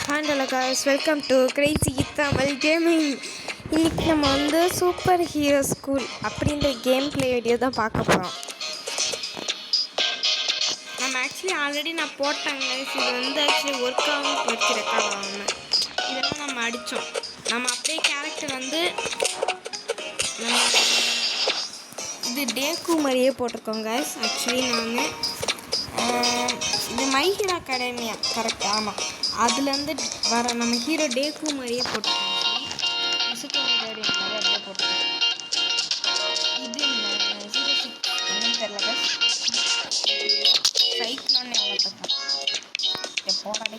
Hello guys, welcome to Crazy Tamil Gaming. இன்னைக்கு நம்ம வந்து சூப்பர் ஹீரோ ஸ்கூல் அப்படின்ற கேம் பிளே வீடியோ தான் பார்க்க போகிறோம். நம்ம ஆக்சுவலி ஆல்ரெடி நான் போட்டேங்க. இது வந்து ஆக்சுவலி ஒர்க் ஆகும் போச்சு, ரெக்கார்ட் ஆகாமல். இதெல்லாம் நம்ம அடித்தோம். நம்ம அப்படியே கேரக்டர் வந்து நம்ம இது டேக்கு மாதிரியே போட்டிருக்கோங்க. ஆக்சுவலி நான் இது மை ஹீரோ அகாடமியா கரெக்ட், ஆமாம். அதுலேருந்து வர நம்ம ஹீரோ டேக்கு மாதிரியே போட்டிருக்கோம். அப்படியே போட்டிருக்கோம். இது என்னன்னு தெரியல, சைக்கிளோன்னு வளர்த்துருக்கோம். போடாடே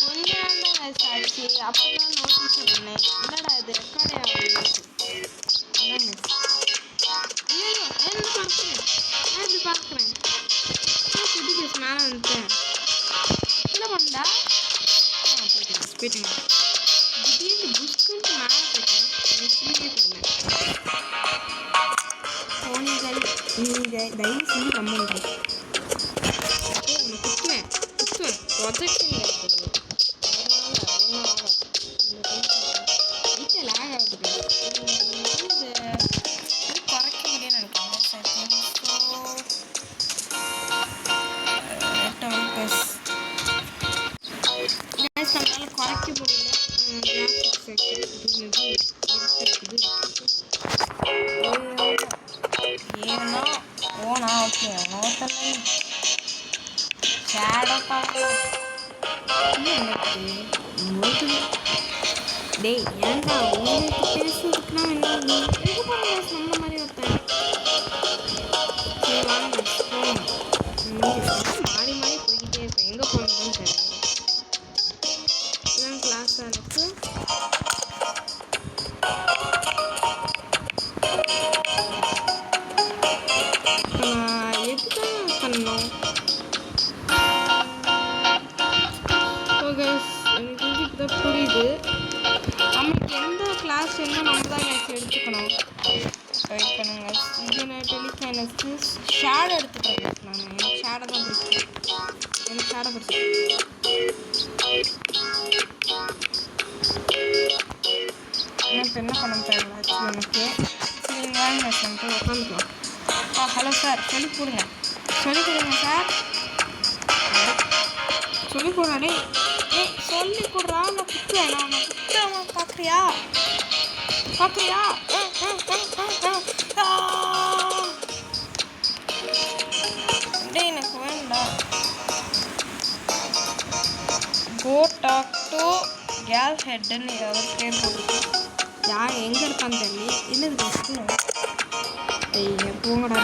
கொஞ்சம் தான் ஆச்சு. அப்போ தான் நோட்டீஸ் பண்ணேன், இல்லைடா இது ரெக்கார்டே ஆகும். இப்படி பார்க்குறேன் மேலே வந்துட்டேன். என்ன பண்ணா போயிட்டேன். திடீர்னு புஷ்குன்ட்டு மேலே போயிட்டேன். கீழே போயிருந்தேன். போனீங்கள் நீங்கள் தயவு செஞ்சு கம்முங்க. உன்னை குத்துவேன் ப்ரொஜெக்ஷன் கிடையாது. வீட்டில் லேக் ஆகுது. குறைக்க முடியும்னு நினைக்கிறேன். நம்மளால குறைக்க முடியல. ஏன்னா ஓனா ஓகே நோட்டல்ல ஷேடோ பார்க்கலாம். டேய் ஏன்டா உங்களுக்கு பேசுறதுக்குனா என்ன சொன்ன மாதிரி ஒருத்தன். சரி வாங்க மாறி மாறி போய்கிட்டே இருப்பேன். எங்கே போகணுன்னு தெரியல. இதுதான் கிளாஸாக இருக்கு. எதுதான் பண்ணணும்? எனக்கு தெரிஞ்சு இப்போ தான் புரியுது. நமக்கு எந்த கிளாஸ் வேணும் நம்ம தான் எடுத்துக்கணும். வெயிட் பண்ணுங்க. இது நான் டெலிகைனஸ்க்கு ஷேடோ எடுத்துக்கிறேன். நான் எனக்கு ஷேடோ தான் பிடிக்கும். எனக்கு ஷேடோ பிடிக்கும். எனக்கு என்ன பண்ண தெரியல ஆக்சுவலி எனக்கு. சரி வாங்க சொல்லிட்டு உட்காந்துக்கலாம். ஹலோ சார், சொல்லிக் கொடுங்க சார். சொல்லிக் கொடுறாடே. சொல்லிக் கொடுறா. நான் குத்துவேன். நான் குத்துவேன். பார்க்குறியா? எனக்கு வேண்டாம். கோ டாக் டு கேர்ள் ஹெட்ன்னு அவர் பேர் போட்டு யார் எங்கே இருப்பான்னு தெரியல. என்னது பேசுகிறேன்? போங்கடா.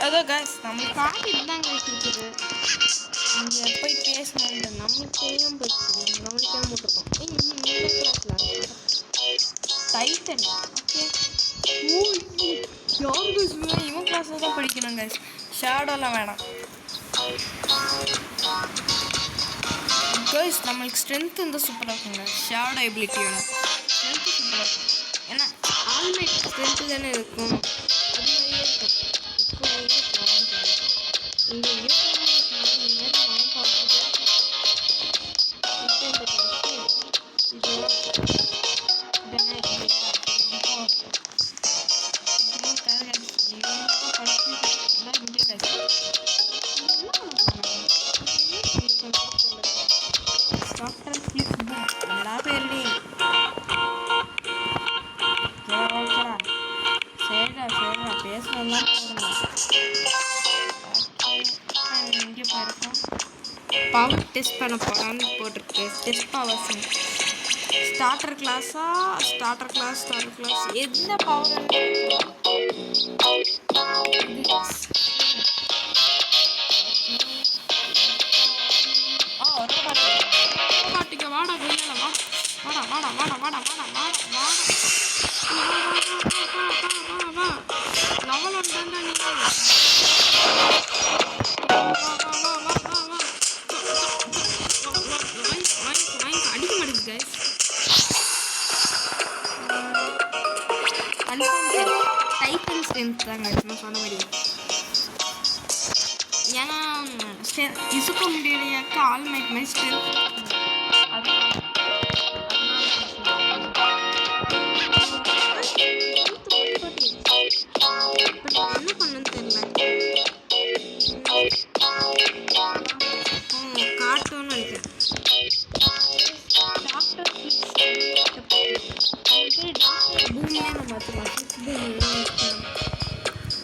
ஏதோ கைஸ் நம்மளுக்கு காட்டிட்டு தான் கைஸ் இருக்குது. இங்கே போய் பேசணுன்ற நம்மளுக்கு தெரியாமல் போயிடுச்சு. நம்ம கவனிக்காமல் போட்டிருக்கோம். இந்த கிளாஸில் டைட்டன் ஓகே. யாருக்கு இவன் கிளாஸில் தான் படிக்கணும் கைஸ். ஷேடோலாம் வேணாம் கைஸ். நம்மளுக்கு ஸ்ட்ரென்த் இருந்தால் சூப்பராக இருக்குங்க. ஷேடோ எபிலிட்டியோட ஸ்ட்ரென்த்து சூப்பராக இருக்கும். ஏன்னா ஆல்மேட் ஸ்ட்ரென்த்து தானே இருக்கும். அது மாதிரியே இருக்கும். இப்போ இங்கே பேசலாம் இங்கே போயிருக்கோம். பவர் டெஸ்ட் பண்ண போகிறான்னு போட்டிருக்கு. டெஸ்ட் பவர்ஸ் ஸ்டார்டர் கிளாஸா ஸ்டார்டர் கிளாஸ் எந்த பவர் பாட்டிக்க வாடா கொய்யால வாடா லெவல் ஒன்றாங்க நீங்கள். அடிக்க மாட்டேங்குது கைஸ். கன்ஃபார்ம் டைட்டன் ஸ்ட்ரென்த் தாங்க நான் சொன்ன மாதிரி. ஏன்னா இசுக்க முடியலையாக்க ஆல் மைட் மை ஸ்ட்ரென்த் என்ன பண்ணுன்னு தெரியல. கார்ட்டூன் நினைக்கிறேன். டாக்டர் பூமியே நம்ம பார்த்துக்கலாம்.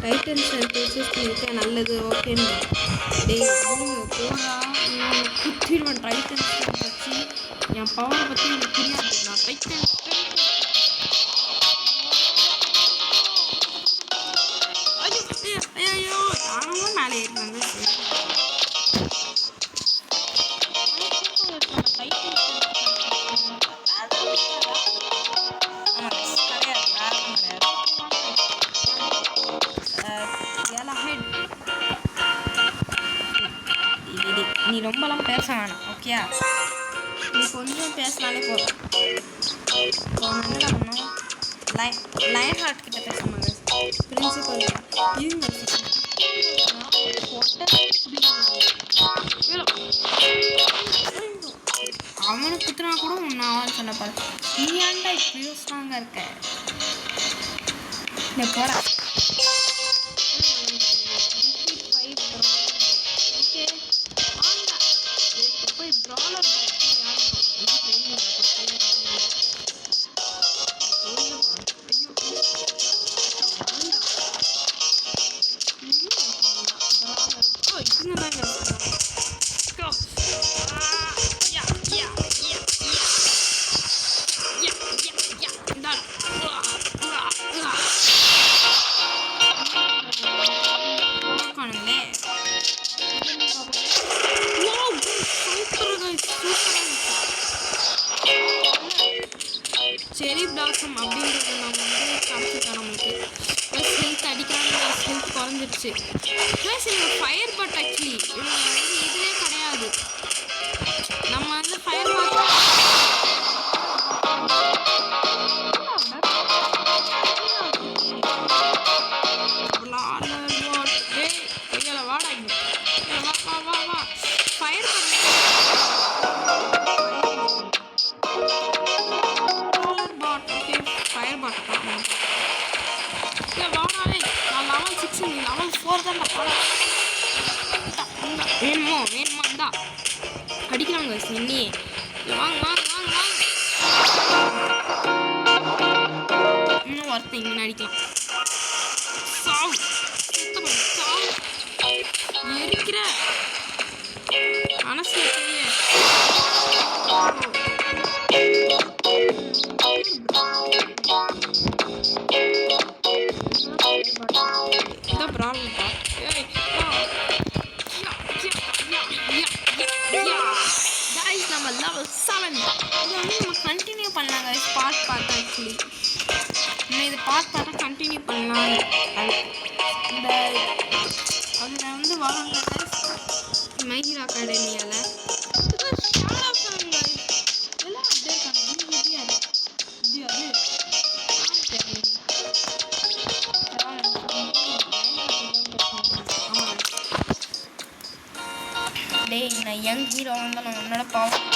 டைட்டன் சூஸ் பண்ணியிருக்கேன். நல்லது ஓகேன்னு டேய் பூமி போடா குத்திடுவேன். டைட்டன் வச்சு என் பவரை பற்றி எனக்கு தெரியாது. நான் டைட்டன் ஐயோ யாரும் மேலே ஏறினாங்க. நீ ரொம்பலாம் பேச வேணாம் ஓகேயா? நீ கொஞ்சம் பேசினாலே போதும். என்ன பண்ணணும்? லைன் ஹார்ட் கிட்ட பேசணும். பிரின்சிபல் அவனுக்கு குத்துனா கூட நான் சொன்ன பாரு. நீ ஏன்டா இப்படியோ ஸ்ட்ராங்கா இருக்க? போடா செரி பிளாசம் அப்படின்றது நம்ம வந்து காமிச்சிட்டோம். நம்மளுக்கு ப்ளஸ் ஹெல்த் அடிக்கிறாங்க. ஹெல்த் குறைஞ்சிருச்சு. ப்ளஸ் எனக்கு ஃபயர் பட் ஆக்சுவலி இவங்க வந்து இதுவே கிடையாது. நம்ம வந்து ஃபயர் பட் வாடா வா ஃபயர் லெவல் 6 லெவல் 4 தான் வேணுமோ இந்தா அடிக்கிறாங்க. என்னையே வாங்க இன்னும் ஒருத்தன் இங்கே அடிக்கலாம். சாவு எரிக்கிற மனசு நம்ம லெவல் 7 இது வந்து நம்ம கண்டினியூ பண்ணலாங்க. பார்ட் பார்த்தா ஆக்சுவலி நம்ம இது பார்ட் பார்த்தா கண்டினியூ பண்ணலாம். இந்த அதில் வந்து வரோங்க மை ஹீரோ அகாடமியால் எல்லாம் அப்படியே இருக்காங்க. டேய் நான் யங் ஹீரோ வந்து நான் உன்னோட பாவம்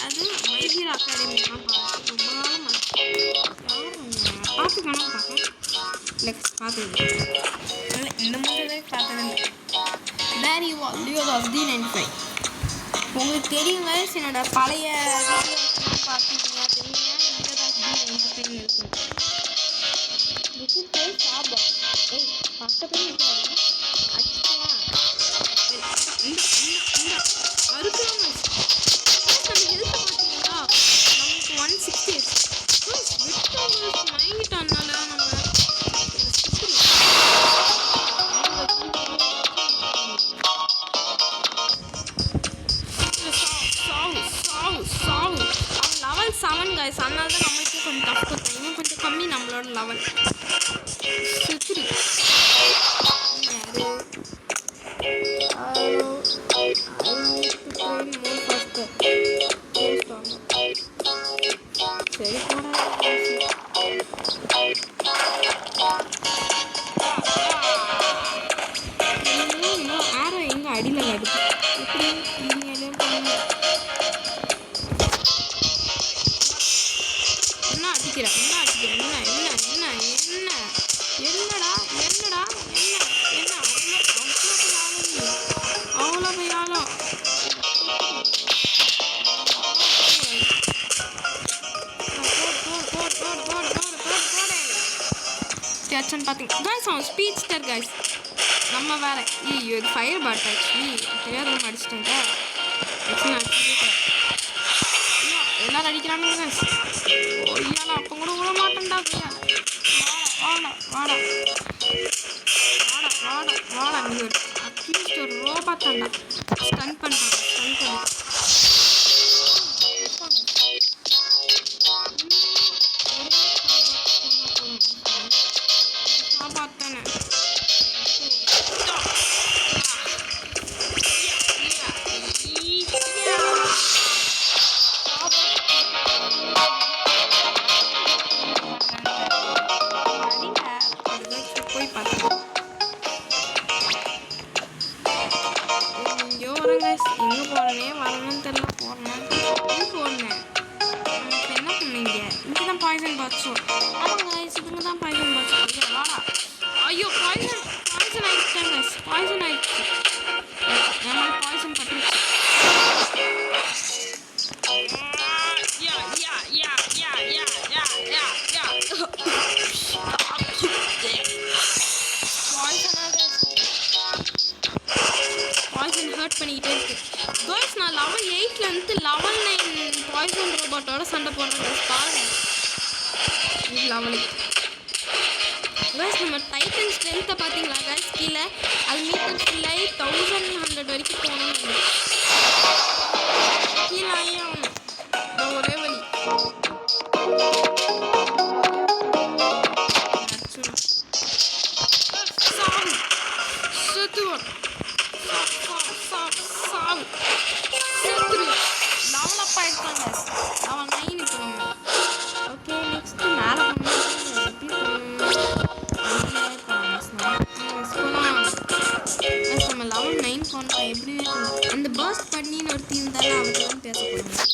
அது மை ஹீரோ அகாடமிலாம் ரொம்ப நாளும் பார்த்துக்கணும் நெக்ஸ்ட் பார்த்துக்கணும் இந்த மாதிரி பார்த்ததில்லை. வேர் யூ ஆர் லியோதாஸ் D95 உங்களுக்கு தெரியுங்க. என்னோட பழைய வீடியோஸ்லாம் பார்த்துக்கிங்க தெரியுங்க. லியோதாஸ் D95 இருக்கும். சாபா ஏய் பக்கத்துல இருக்காரு அடிச்சுவா அறுக்குறாங்க. நம்ம ஹெல்த் பார்த்தீங்களா நமக்கு 160 வாங்கிட்டானால நம்ம லெவல் 7 கைஸ். அதனால தான் நம்மளுக்கே கொஞ்சம் டஃப் கொடுத்தேன். இன்னும் கொஞ்சம் கம்மி நம்மளோட லெவல். சுச்சிரி என்ன அடிக்கிற என்ன அடிக்கிற என்ன என்ன என்ன என்ன என்னடா என்னடா என்ன என்ன அவ்வளோ போய் ஆளும் ஸ்டேட்ஸ்ன்னு பார்த்தீங்க கைஸ் அவன் ஸ்பீச் ஸ்டார் கைஸ் நம்ம வேற இது ஃபயர் பாட் ஆக்சுவலி தெரியாத அடிச்சிட்டேங்க எல்லாரும் அடிக்கிறானுங்க கைஸ் ஐயால அப்போ கூட விட மாட்டேன்டா வாடா வாடா வாடா வாடா வாடா நீ ஒரு அட்லீஸ்ட் ஒரு ரோபா தாண்டா ஸ்டன் பண்ணுறாங்க ஸ்டன் பண்ண பார்த்தேன் போய் பார்த்தேன் எங்கேயோ வரேங்க எங்கே போகிறேனே வரணும்னு தெரியல போகிறேன் போனேன் இப்போ என்ன பண்ணீங்க இங்கே தான் பாய்சன் பாக்ஸோ ஆமாங்க இதுங்க தான் பாய்சன் பாக்ஸ் வாடா ஐயோ பாய்சன் ஆகிடுச்சாங்க பாய்சன் ஆகிடுச்சு என்னால் பாய்சன் பட்டுருச்சு பாய்சன் ஹர்ட் பண்ணிக்கிட்டே இருக்கு கைஸ் நான் லெவல் 8லேருந்து லெவல் 9 பாய்சன் ரோபோட்டோட சண்டை போடுறேன் பாருங்க இது லெவல் 8 கைஸ் நம்ம டைட்டன் ஸ்ட்ரென்த்தை பார்த்தீங்களா கைஸ் கீழே அது மீட்டர் ஃபுல் ஆகி 1100 வரைக்கும் போகணும் கீழே ஆகி ஆகணும் ஒரே வழி சாவு செத்துவன் சாவு செத்துரு லெவல் அப் ஆகிருக்காங்க லெவல் 9 இப்போ நம்ம ஓகே நெக்ஸ்ட் மேலே நம்ம லெவல் 9 போனோம் எப்படி அந்த பர்ஸ்ட் பண்ணின்னு ஒரு தீம் தானே அவர்கிட்ட தான் பேச போகிறோம்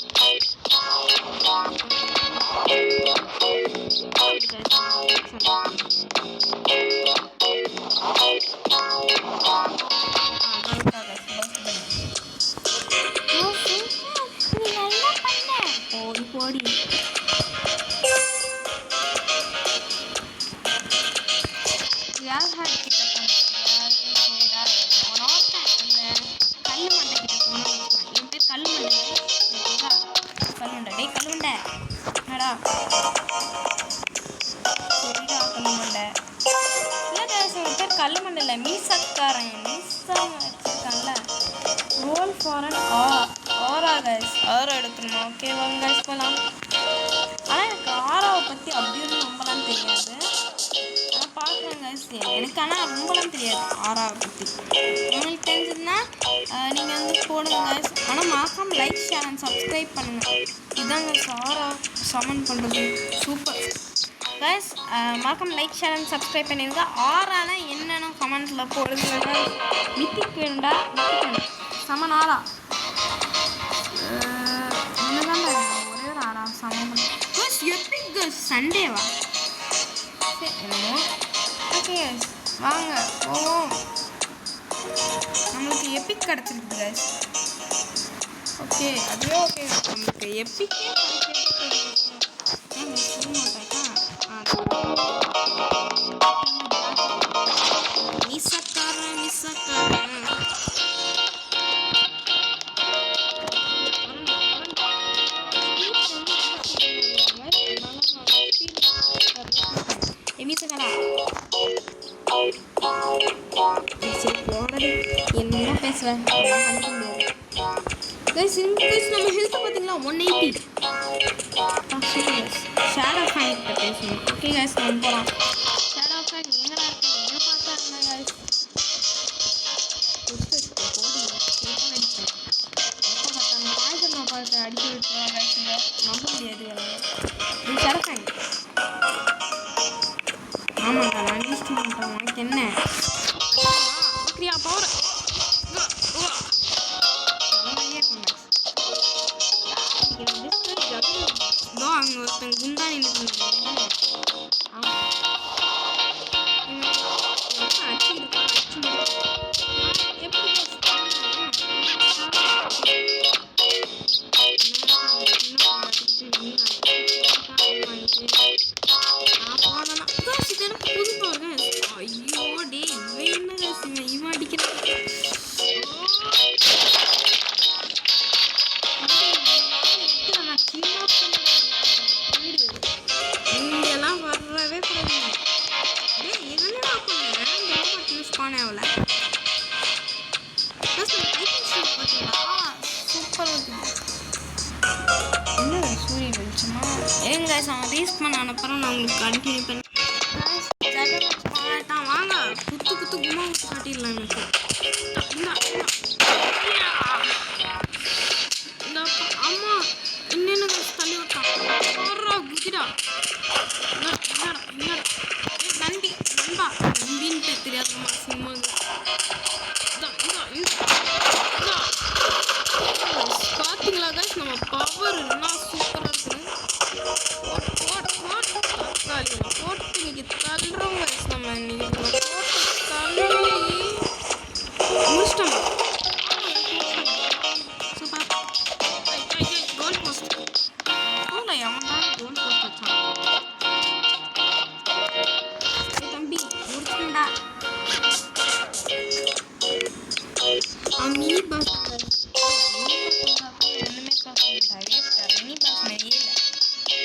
போடி யார் ஹாட் கிட்ட கல்லு மண்டை கிட்ட போனோம் என் பேர் கல்லு மண்டை கல்லுண்டை டே கல்லுண்டை என்னடா சரிடா கல்லு மண்டை இல்லை கேஸ் என் பேர் கல்லு மண்டை இல்லை மீசக்காரன் மீசா வச்சுருக்கான்ல ரோல் ஃபார் அன் ஆரா கைஸ் ஆரா எடுத்துருமா ஓகே வாங்க கைஸ் போகலாம் ஆனால் எனக்கு ஆராவை பற்றி அப்படின்னு ரொம்பலாம் தெரியாது ஆனால் பார்க்குறேன் கைஸ் எனக்கு ஆனால் ரொம்பலாம் தெரியாது ஆராவை பற்றி உங்களுக்கு தெரிஞ்சதுன்னா நீங்கள் வந்து போடுங்க கைஸ் ஆனால் மறக்காம லைக் ஷேர் அண்ட் சப்ஸ்கிரைப் பண்ணுங்கள் இதாங்க ஆரா சமன் பண்ணுறது சூப்பர் கைஸ் மறக்காம லைக் ஷேர் அண்ட் சப்ஸ்கிரைப் பண்ணிடுங்க ஆரானா என்னென்னு கமெண்ட்டில் போடுங்க மித்திக் வேணுண்டா மித்திக் வேணும் சமன் ஆரா என்னதான் ஒரே ஒரு ஆரா சமன் பண்ண கைஸ் எப்பிக் சண்டேவா சரி என்னமோ ஓகே வாங்க போவோம் நம்மளுக்கு எப்பிக் கிடச்சிருக்கு கைஸ் ஓகே அதுவே ஓகே நம்மளுக்கு எப்பிக்கே மிஸ்ஸக்காரன் என்ன பேசுகிறேன் பண்ணிக்க முடியாது கைஸ் நம்ம ஹெல்த்தை பார்த்தீங்களா 180 ஷேடோ ஃபேன் கிட்ட பேசணும் ஓகே கைஸ் நம்ம போகலாம் ஷேடோ ஃபேன் எங்கடா இருக்கு எங்கே பார்த்தாருங்க கைஸ் எப்போ பார்த்தாங்க பாய்சன் பார்த்து அடிச்சு விட்டுருவாங்க நம்ப முடியாது ஷேடோ ஃபேன் ஆமாங்க நான் யூஸ் பண்ணுறேன் உனக்கு என்ன ஓகேயா பவர் அங்கே ஒருத்தன் குண்டா நின்றுட்டு ஐயோ டே இவன் என்ன இவன் அடிக்கிறான். இங்கெல்லாம் வரவே கூடாது. டேய் என்னடா பண்ணேன் யூஸ் பண்ண அவள சூப்பர் என்ன சூரியன் வெளிச்சமா ஏங்க அவன் ரீஸ் பண்ண அனுப்புறேன். நான் உங்களுக்கு கண்டினியூ பண்ணி வாங்க குத்து குத்து கும்மா குத்து காட்டிடலாம். எனக்கு அம்மா இன்னும் தள்ளி விட்டான் குதிடா நண்பி நண்பா நம்பின்ட்டு தெரியாதம்மா சும்மா பார்த்தீங்களா கைஸ் நம்ம பவர் என்ன சூப்பராக இருக்குன்னு தக்காளி போட்டு இன்னைக்கு தள்ளுறோம் கைஸ். நம்ம இன்னைக்கு போட்டு தள்ளி முடிச்சிட்டோம். கோல் போஸ்ட் எவன்டா கோல் போஸ்ட் வச்சான் தம்பி முடிச்சுடா. மினி பாஸ் ஒன்றுமே பார்க்க மாட்டாங்க மினி பாஸ் நிறைய இல்லை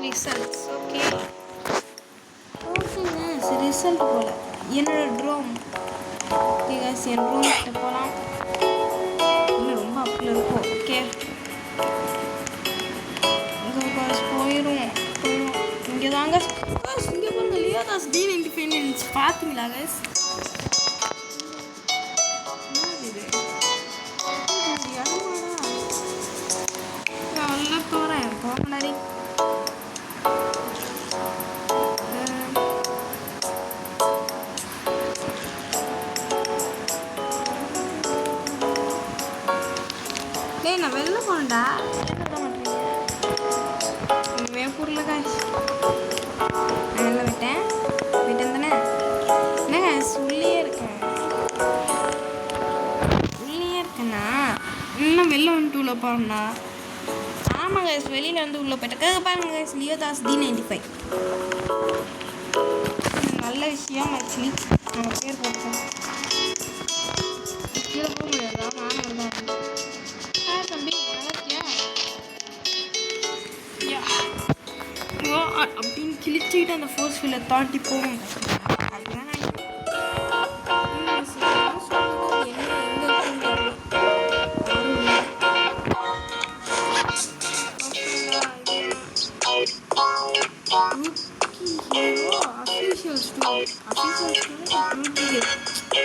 ரிசல்ட்ஸ் ஓகே ஓகேங்க சரி ரிசல்ட் போல் என்னோட ட்ரோம் ஓகே கைஸ் என் ட்ரோம் கிட்ட போகலாம். இன்னும் ரொம்ப அப்பில் இருக்கும். ஓகே போயிடும் இங்கே தாங்க இங்கே பாருங்க லியோதாஸ் D95 பார்த்தீங்களா கைஸ்? நல்லா போகிறேன் போகணாரி நான் வெளில போனேன்டா வேப்பூரில் காய்ச்சி நான் வெளில விட்டேன் தானே என்ன காய்ச்சி உள்ளே இருக்கேண்ணா இன்னும் வெளில வந்துட்டு உள்ளே போகிறோம்ண்ணா. ஆமாம் காய்ச்சி வெளியில் வந்து உள்ளே போயிட்டேன். பாருங்க காய்ச்சி லியோதாஸ் D95 நல்ல விஷயம் ஆக்சுவலி நம்ம பேர் போட்டோம். கீழே போக முடியாதா நானும் தான் தம்பி அப்படின்னு கிழிச்சுக்கிட்டு அந்த ஃபோர்ஸ் ஃபீல்டை தாண்டி போகும். அதுதான்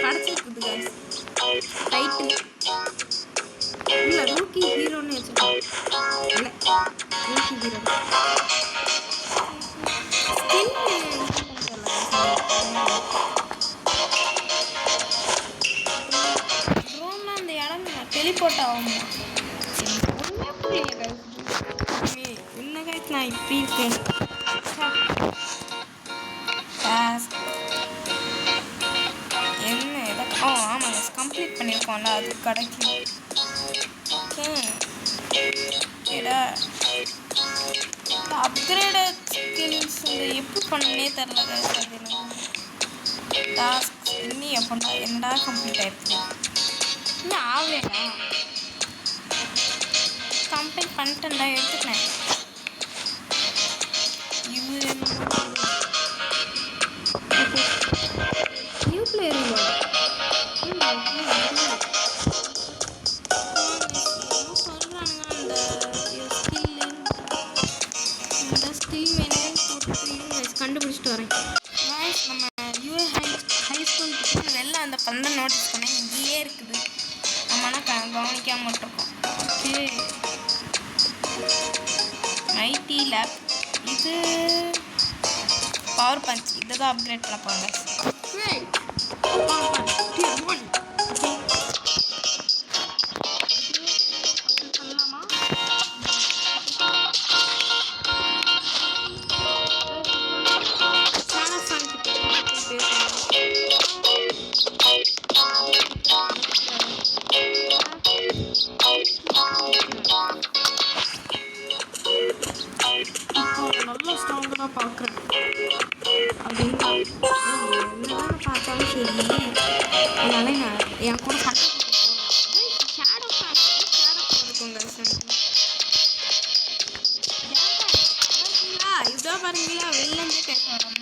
கிடச்சிருக்குது கைஸ் டைட்டில் இல்லை ரூக்கி ஹீரோன்னு வச்சுருக்கோம். இல்லை ரூக்கி ஹீரோ ட்ரோன்னா அந்த இடம் டெலிபோர்ட் ஆகுமா ஒன்றுமே புரியல கைஸ். என்ன கைஸ் நான் இப்படி இருக்கேன். என்ன எதை ஆமாம் கம்ப்ளீட் பண்ணியிருக்கோம்ல அது கிடைக்கும். ஓகே ஓகேடா அப்கிரேடட் ஸ்கில்ஸ் எப்படி பண்ணனே தெரில கைஸ். அது எனக்கு டாஸ்க் இன்னும் எப்படா என்னடா கம்ப்ளீட் ஆகிடுச்சு இன்னும் ஆகலைடா. கம்ப்ளீட் பண்ணிட்டேன்டா எடுத்துட்டேன். இவர் நியூ பிளேயர் கண்டுபிடிச்சிட்டு வரேன். நம்ம நோட்டீஸ் பண்ணேன். இங்கேயே இருக்குது. நம்மளாம் கவனிக்காமல் விட்டுருக்கோம். Okay, IT lab. இது பவர் பஞ்ச். இதை தான் அப்கிரேட் பண்ண போங்க. நல்லா ஸ்ட்ராங்காக பார்க்குறேன் அப்படின்னா என்னதான் பார்த்தாலும் சரி. அதனால நான் என் கூட சண்டை ஷேடோ இருக்குங்க. இதோ பாருங்களா, வெளிலேருந்தே பேசுவோம் நம்ம.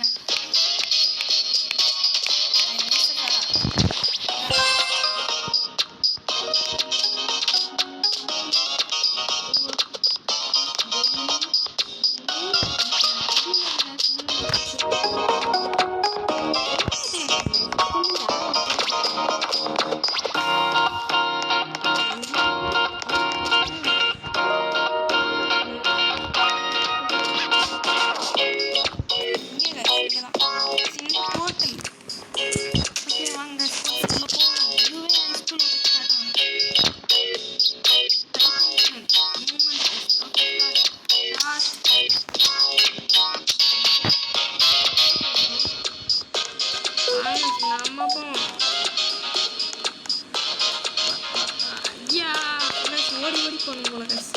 ஓடி ஓடி போகணும் போல guys.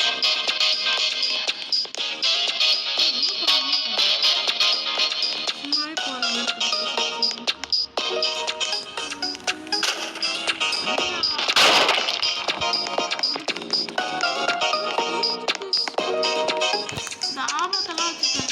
சும்மாவே போகிறேன். இந்த ஆபத்தெல்லாம் வச்சுருக்காங்க.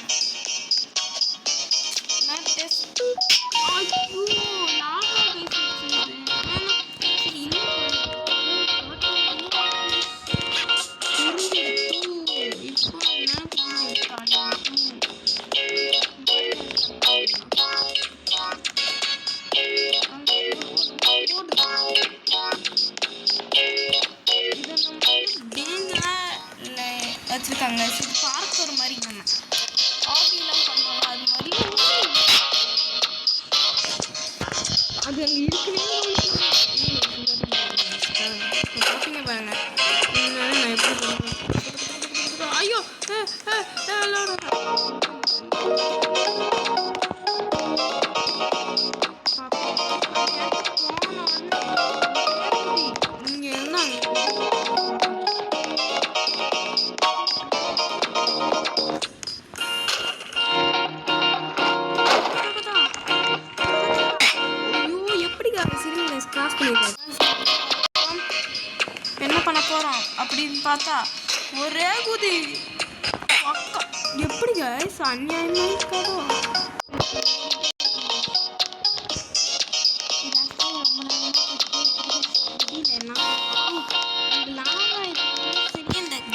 வச்சிருக்காங்க. பார்க் ஒரு மாதிரி நம்ம ஆபிலாம் பண்ணுவோம். அது மாதிரி அது அங்கே இருக்குன்னே பார்த்தீங்க பாருங்க. நான் எப்படி பண்ணுவேன். ஐயோ இங்கே இருந்தாங்க. கிராஸ் பண்ணிடுறேன். என்ன பண்ண போகிறோம் அப்படின்னு பார்த்தா ஒரே குதி அக்கா. எப்படி guys அநியாயமா இருக்காதோ.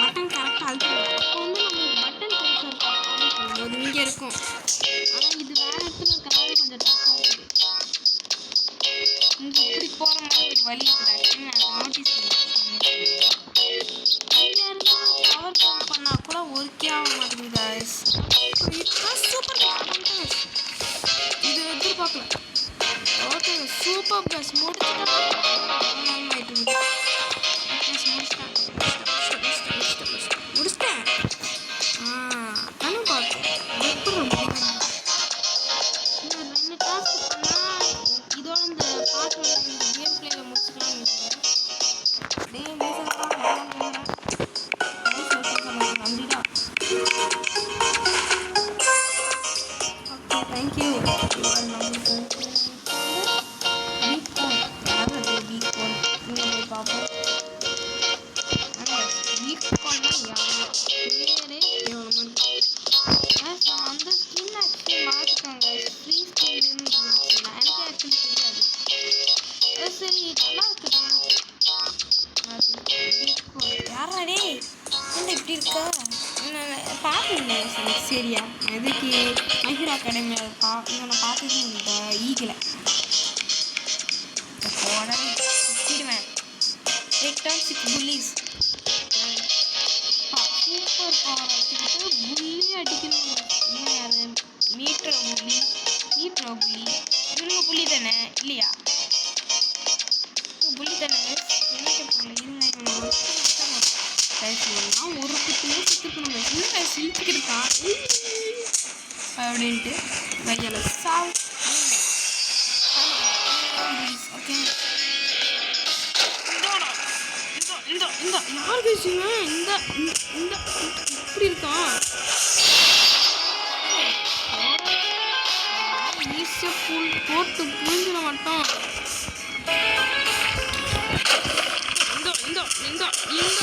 பட்டன் கரெக்டாக அழுத்தணும். அப்போ வந்து நம்மளுக்கு பட்டன் பெருசாக இருக்கும். இங்கே இருக்கும். ஆனால் இது வேறு இடத்துல இருக்கிறனால கொஞ்சம் டஃப்பாக இருக்குது. இங்கே இப்படி போகிற மாதிரி ஒரு வழி இருக்குது. நான் நோட்டீஸ் பண்ணியிருந்தேன். இங்கே இருந்தால் பவர் கவுண்ட் பண்ணால் கூட ஒர்க்கே ஆக மாட்டேங்குது guys. சூப்பர் இது எதிர்பார்க்கல. Okay super guys. முடிச்சுட்டேன். Thank you. யாரே இப்படி இருக்கா பார்த்துங்க சரியா? எதுக்கு மஹிரா அகாடமியில் இவனை பார்த்தது இந்த ஈகில் உடனே சுற்றிடுவேன். Take down 6 bullies. Super power வச்சுக்கிட்டு புள்ளி அடிக்கணும். இன்னும் யாரு மீட்ரோ புள்ளி இவனுங்க புள்ளி தானே இல்லையா? புள்ளி தானே எனக்கு புள்ளி இல்லை. இவனை ஒரு குத்துமே சுற்றுக்கணும். என்ன சிரிச்சுக்கிட்டு அப்படின்ட்டு கையால் சாவு. ஓகே இந்த யார் பேசுங்க? இந்த இந்த இப்படி இருக்கான். ஈஸியாக போட்டு புரிஞ்சிட மாட்டோம். இந்த இந்த இந்த இந்த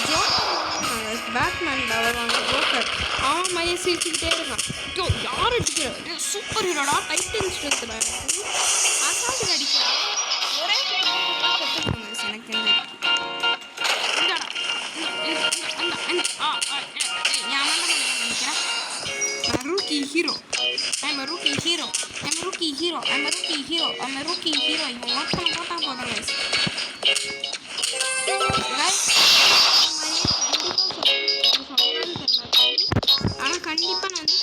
ஜோக்கர் பேட்மேன் வருவாங்க. ஜோக்கர் அவன் மைய சிரிச்சுக்கிட்டே இருக்கான். ஐயோ யார் அடிக்கிற? சூப்பர் ஹீரோடா, டைட்டன் ஸ்ட்ரென்த்டா. அசால்ட் அடிக்கிறா. ஒரே எனக்கு hero. I'm a rookie hero. இவன் ஒருத்தனை போட்டா போதும் guys. ஆனா கண்டிப்பா நான் வந்து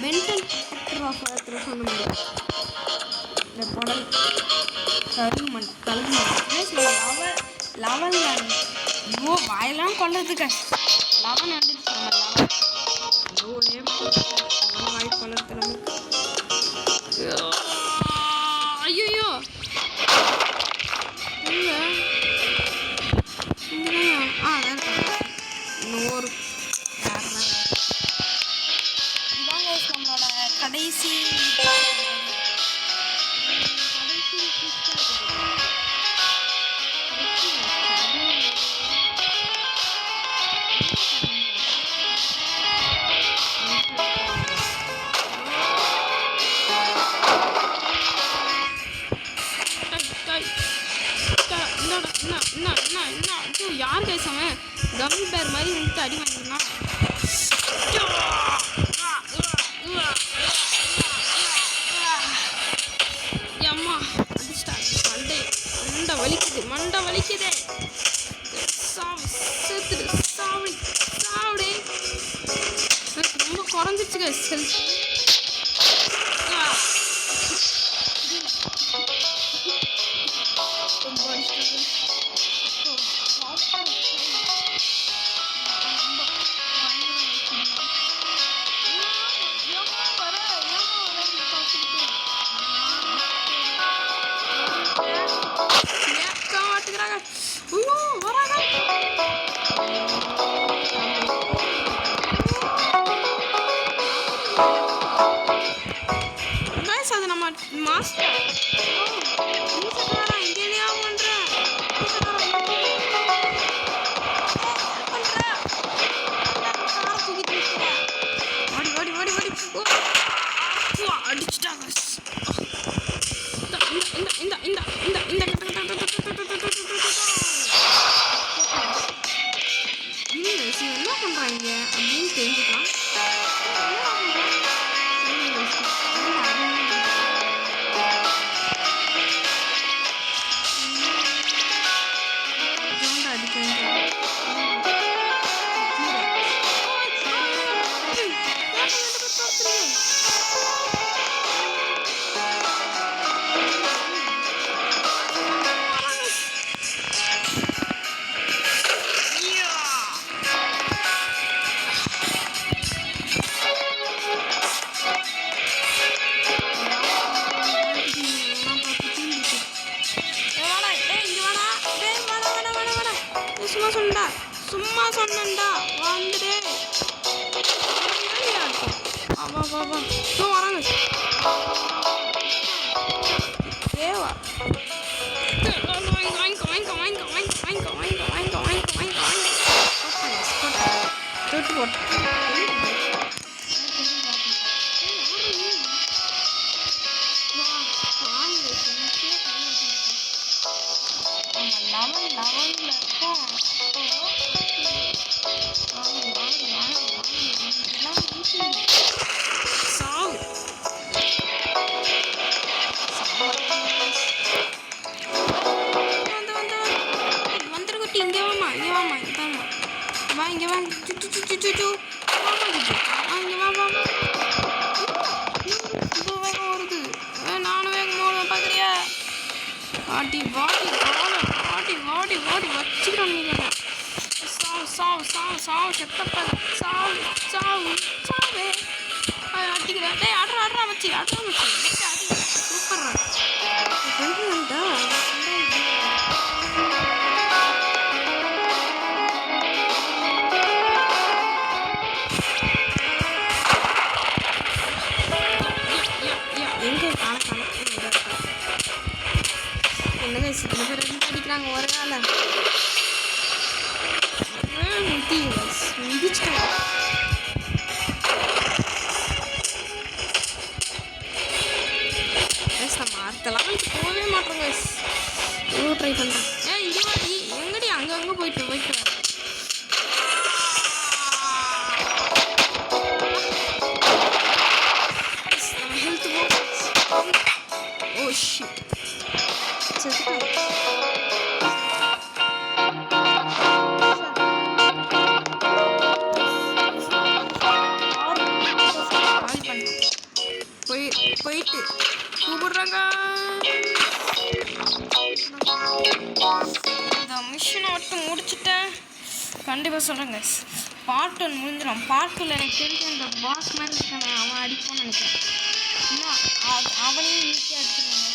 பென்டன் ப்ரொடெக்டர் ஆஃப் எர்த் சொன்ன முடியும். இந்த படம் கருமன் லெவல் ஐயோ வாயெல்லாம் கொள்றதுக்கு 11 வந்துடுச்சு. நம்ம 11 வாய் கொள்றது நமக்கு. ஐயோ இன்னொரு இதாங்க நம்மளோட கடைசி யார் பேசாம கம்மி பேர் மாதிரி வந்துட்டு அடி வாங்கினா அம்மா அடிச்சிட்டா. மண்டை வலிக்குது செத்துடு சாவுடே. ரொம்ப குறைஞ்சிச்சுங்க செல். அது நம்ம மாஸ்டர் இங்கேயா பண்ற அடிச்சுட்டாங்க. என்ன பண்றாங்க அப்படின்னு தெரிஞ்சுக்கலாம். சும்மா சொன்னேன்டா வந்துடு. வராங்க தேவா தொட்டு போட்டு லெவலில் இருக்கோம். சாவு வா இங்கே வா சு இங்கே வா வா இப்போ வேகம் வருது நானும் வேகம் ஓடுவேன் பார்க்குறியா வாட்டி வாட்டி வாடி வாடி வாடி வச்சுக்கிறோம் நீங்கள் சாவு செத்தப்ப சாவு அடிக்கிறேன் டேய் ஆடுறா மச்சி சூப்பர்ரா ஃப்ரெண்டுடா எங்கே காண என்னங்க சின்ன பேர் அடிக்கிறாங்க ஒரு நாள் மிதிச்சிட்டேன் நம்ம அடுத்த லெவலுக்கு போகவே மாட்டோம் கைஸ் எவ்வளோ ட்ரை பண்ணுறேன் இங்கே வாடி எங்கடி அங்கே போயிட்டு வர ஹெல்த் ஓ ஷிட் போயிட்டு கூப்பிடுறாங்க இந்த மிஷினை மட்டும் முடிச்சுட்டேன் கண்டிப்பாக சொல்கிறேங்க பார்ட் 1 முடிஞ்சிடும் பார்ட் 2ல் எனக்கு தெரிஞ்ச அந்த பாஸ் மாதிரி இருக்கானே அவன் அடிப்பான்னு நினைக்கிறேன் இன்னும் அவனையும் ஈஸியாக அடிச்சிருவாங்க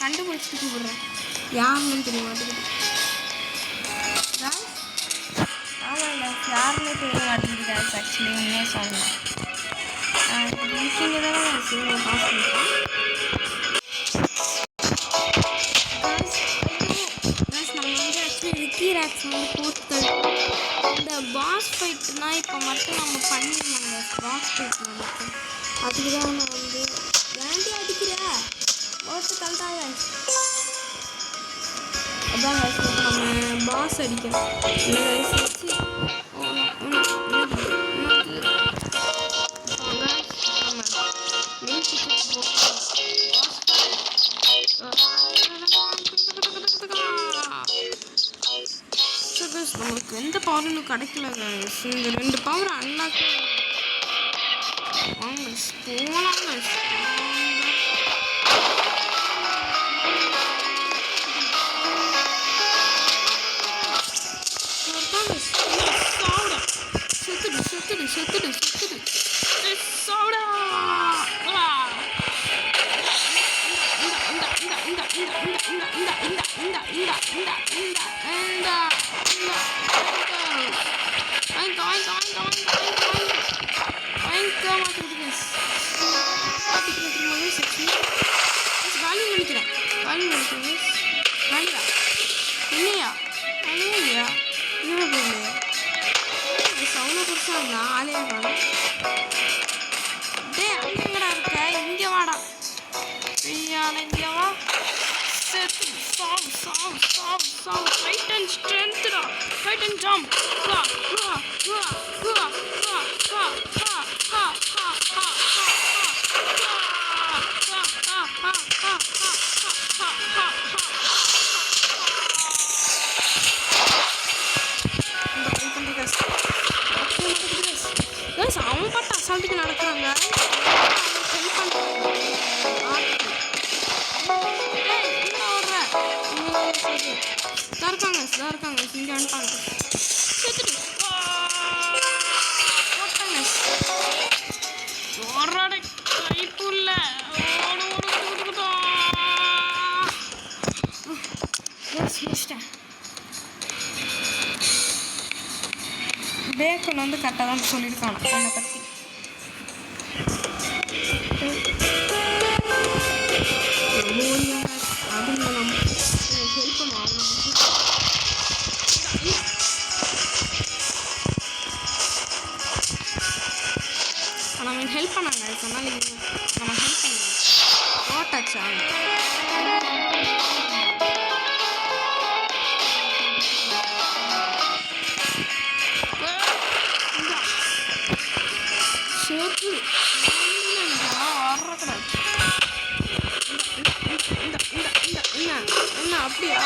கண்டுபிடிச்சிட்டு கூப்பிடுறேன் யாருன்னு தெரிய மாட்டேங்குது ஆமாண்டா யாருன்னே தெரிய மாட்டேங்குது ஆக்சுவலி உண்மையாக சொல்லலாம் நீங்கள் தானே சினிமா பாஸ் பண்ணிக்கலாம் நம்ம வந்து ஆக்சுவலி ரிக்கி ராக்ஸ் வந்து போட்டு இந்த பாஸ் ஃபைட்னா இப்போ மட்டும் நம்ம பண்ணிடலாங்க பாஸ் ஃபைட் நமக்கு அதுக்கு தான் நான் வந்து ஏன்டி அடிக்கிற ஓட்டு தள்ளிட்டாங்க அதான் நம்ம பாஸ் அடிக்கிறோம் நமக்கு எந்த பவரும் கிடைக்கல இந்த 2 பவர் அன்லாக் வாங்க போகலாங்க செத்துடு சோடா இந்த Fight and strength da. Fight and jump. Ha ha ha ha ha ha ha ha ha ha அவன் பாட்டு அசால்ட்டுக்கு நடக்கிறாங்க. ஹெல்ப் பண்ணுறாங்க. இருக்காங்க இங்கே வந்துட்டாங்க. செத்துட்டு போட்டாங்க. ஓடுறாடே கைப்புள்ள ஓடு ஓடு முடிச்சிட்டேன். பேக்கன் வந்து கரெக்டாக தான் சொல்லியிருக்கான் என்னை பற்றி. அது நம்ம ஹெல்ப் பண்ணுவாங்க. நம்ம ஹெல்ப் பண்ணாங்க சொன்னால் நம்ம ஹெல்ப் பண்ணுவோம். ஓட்டாச்சா சேர்த்து வரக்கூடாது. என்ன அப்படியா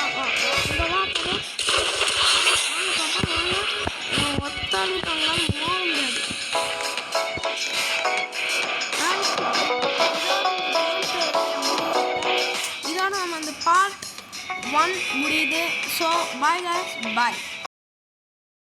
ஒத்தாளுட்டாங்களான்னு போக முடியாது. இதோட நம்ம அந்த பார்ட் 1 முடியுது. ஸோ பாய் காய்ஸ், பாய்.